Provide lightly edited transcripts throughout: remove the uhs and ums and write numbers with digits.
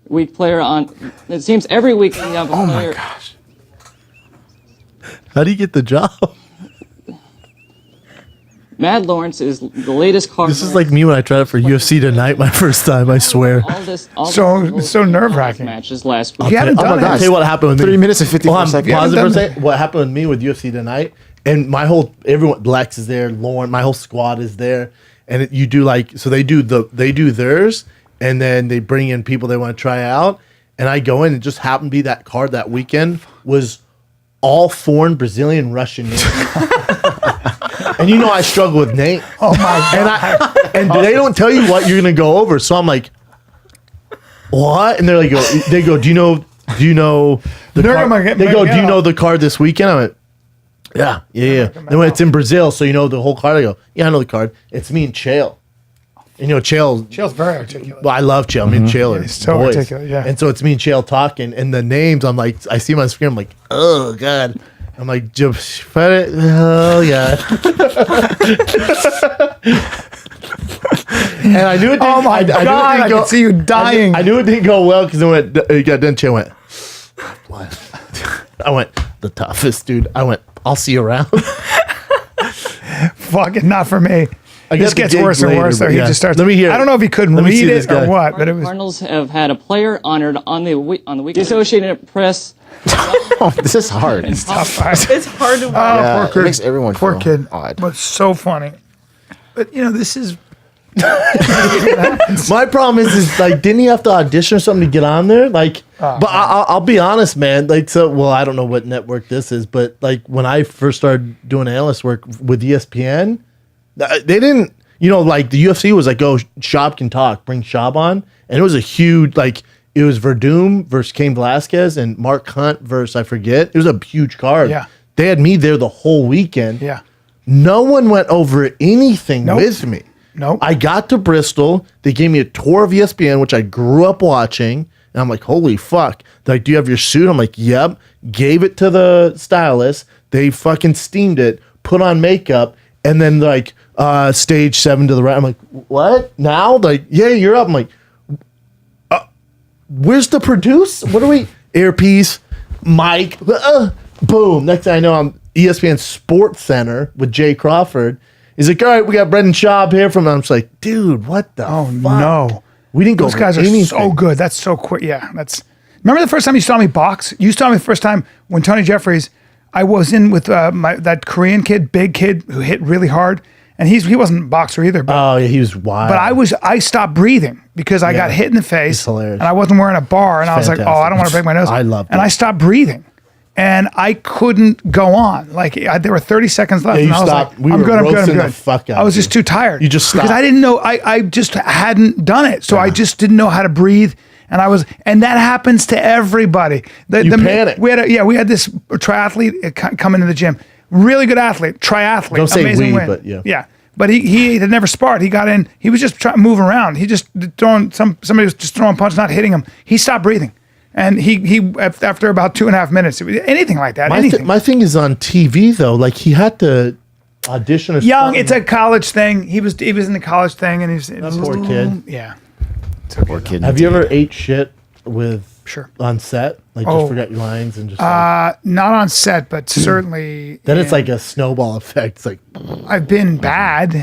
week player on. It seems every week you have a Oh player. my gosh. How do you get the job? Matt Lawrence is the latest card. This is like me when I tried it for UFC tonight, my first time, I swear. So nerve-wracking. Matches last week. You haven't Oh my done gosh. it. Tell you what happened with me. 3 minutes and 54 seconds. Pause it Yeah, for a I've done second. What happened with me with UFC tonight, and everyone, Lex is there, Lauren, my whole squad is there, and you do so they do theirs, and then they bring in people they want to try out, and I go in, and just happened to be that card that weekend was all foreign Brazilian Russian names. And I struggle with names. Oh my god! And they don't tell you what you're gonna go over, so I'm like, what? And they're like, they go, do you know the They're card? gonna get- They go, do you yeah. know the card this weekend? I went, yeah. Then when it's in Brazil, so you know the whole card, I go, yeah, I know the card. It's me and Chael. And Chael. Chael's very articulate. Well, I love Chael. Me and Chael are He's so boys. articulate, yeah. And so it's me and Chael talking, and the names, I'm like, I see him on the screen, I'm like, oh god. I'm like, oh god. And I knew it didn't. Oh my god! I go, can see you dying. I knew it didn't go well because it got done. Chael went, what? I went, the toughest dude. I went, I'll see you around. Fucking not for me. I This got the gets gig worse and later, worse. So but he yeah. just starts. Let me hear it. I don't know if he couldn't Let me see read this it or guy. what, but it was. Cardinals have had a player honored on the week. The Associated Press. Oh, this is hard. It's tough. It's It's hard to watch. Yeah, poor it kid. makes everyone Poor feel kid. odd. But so funny. But this is. My problem is like, didn't he have to audition or something to get on there? Like, but I'll be honest, man. Like, I don't know what network this is, but like when I first started doing analyst work with ESPN, they didn't, like the UFC was like, oh, Schaub can talk, bring Schaub on, and it was a huge it was Verdum versus Cain Velasquez and Mark Hunt versus I forget. It was a huge card. Yeah. They had me there the whole weekend. Yeah. No one went over anything Nope. with me. Nope. I got to Bristol. They gave me a tour of ESPN, which I grew up watching. And I'm like, holy fuck. They're like, do you have your suit? I'm like, yep. Gave it to the stylist. They fucking steamed it, put on makeup, and then stage 7 to the right. I'm like, what? Now? Like, yeah, you're up. I'm like, where's the produce? What are we? Earpiece, mic, boom. Next thing I know, I'm ESPN Sports Center with Jay Crawford. He's like, all right, we got Brendan Schaub here from. I'm just like, dude, what the? Oh fuck? no! We didn't go. Those guys are anything. so good. That's so quick. Yeah, that's. Remember the first time you saw me box? You saw me the first time when Tony Jeffries. I was in with that Korean kid, big kid who hit really hard, and he wasn't a boxer either. But, Oh yeah, he was wild. but I stopped breathing because I got hit in the face, It's hilarious. and I wasn't wearing a bar, and I was like, fantastic. oh, I don't want to break my nose. I loved and it. I stopped breathing. And I couldn't go on. There were 30 seconds left. Yeah, you and I was stopped. like, We I'm were good, I'm good, I'm roasting good. the fuck out I was of just you. too tired. You just because stopped. I didn't know, I just hadn't done it. So I just didn't know how to breathe. And that happens to everybody. You panic. We had this triathlete come into the gym. Really good athlete, triathlete. Don't say amazing we, win. but yeah. Yeah. But he had never sparred. He got in. He was just trying to move around. He just throwing somebody was just throwing punches, not hitting him. He stopped breathing, and he after about 2.5 minutes, anything like that. Anything. My thing is on TV though. Like he had to audition. Or Young, something. it's a college thing. He was in the college thing, and he's That poor kid. Yeah. Poor kid. Have you ever ate shit with Sure. on set? Like Oh. just forgot your lines and just Not on set, but certainly. then it's in- like a snowball effect. It's like I've been bad.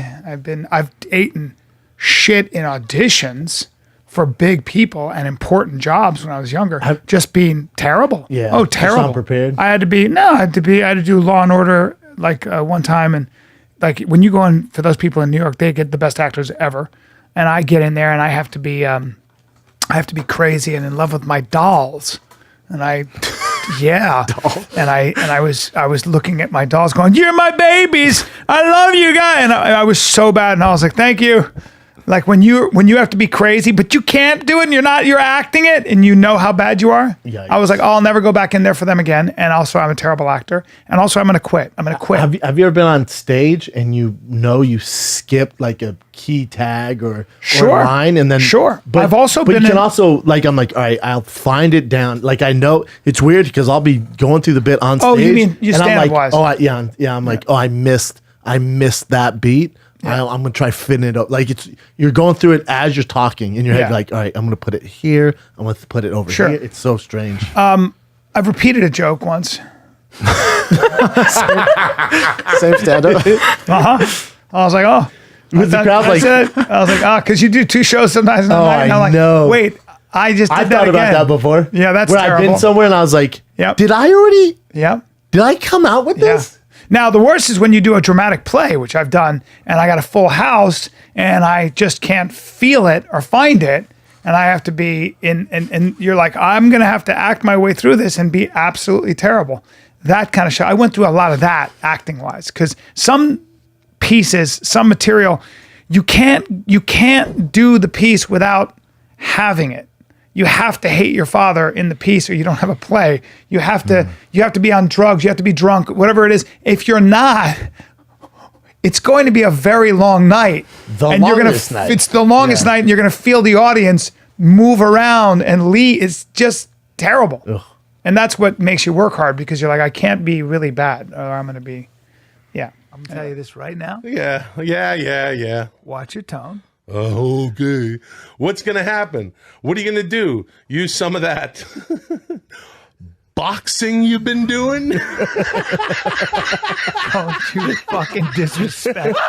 I've eaten shit in auditions for big people and important jobs when I was younger. Just being terrible. Yeah, Oh, just terrible. not prepared. I had to do Law and Order one time, and like when you go in for those people in New York, they get the best actors ever, and I get in there and I have to be crazy and in love with my dolls, and I was looking at my dolls going, "You're my babies. I love you guys." And I was so bad, and I was like, "Thank you." Like when you have to be crazy, but you can't do it, and you're acting it, and you know how bad you are. Yikes. I was like, oh, I'll never go back in there for them again. And also, I'm a terrible actor. And also, I'm gonna quit. I'm gonna quit. Have you ever been on stage and you skipped like a key tag or line and then Sure. But I've also but been you can in- also like I'm like all right, I'll find it down. Like I know it's weird because I'll be going through the bit on stage. Oh, you mean you and I'm like, stand-wise. oh yeah, I'm like, oh I missed that beat. I'm gonna try fitting it up. Like you're going through it as you're talking in your head. Yeah. Like, all right, I'm gonna put it here. I'm gonna put it over Sure. here. It's so strange. I've repeated a joke once. Same stand-up. I was like, oh. With the crowd, like, I was like, because you do 2 shows sometimes in the night. And I'm like, know. wait, I just did I've that thought again. about that before. Yeah, that's where terrible. I've been somewhere and I was like, Yep. did I already? Yep. Did I come out with Yeah. this? Now, the worst is when you do a dramatic play, which I've done, and I got a full house, and I just can't feel it or find it, and I have to be in, and you're like, I'm going to have to act my way through this and be absolutely terrible. That kind of show. I went through a lot of that acting-wise, because some pieces, some material, you can't do the piece without having it. You have to hate your father in the piece or you don't have a play. You have to be on drugs, you have to be drunk, whatever it is. If you're not, it's going to be a very long night. Longest night. It's the longest night and you're going to feel the audience move around and leave. It's just terrible. Ugh. And that's what makes you work hard because you're like, I can't be really bad or I'm going to be, yeah. I'm going to tell you this right now. Yeah. Watch your tone. Okay. What's going to happen? What are you going to do? Use some of that boxing you've been doing? Don't you fucking disrespect.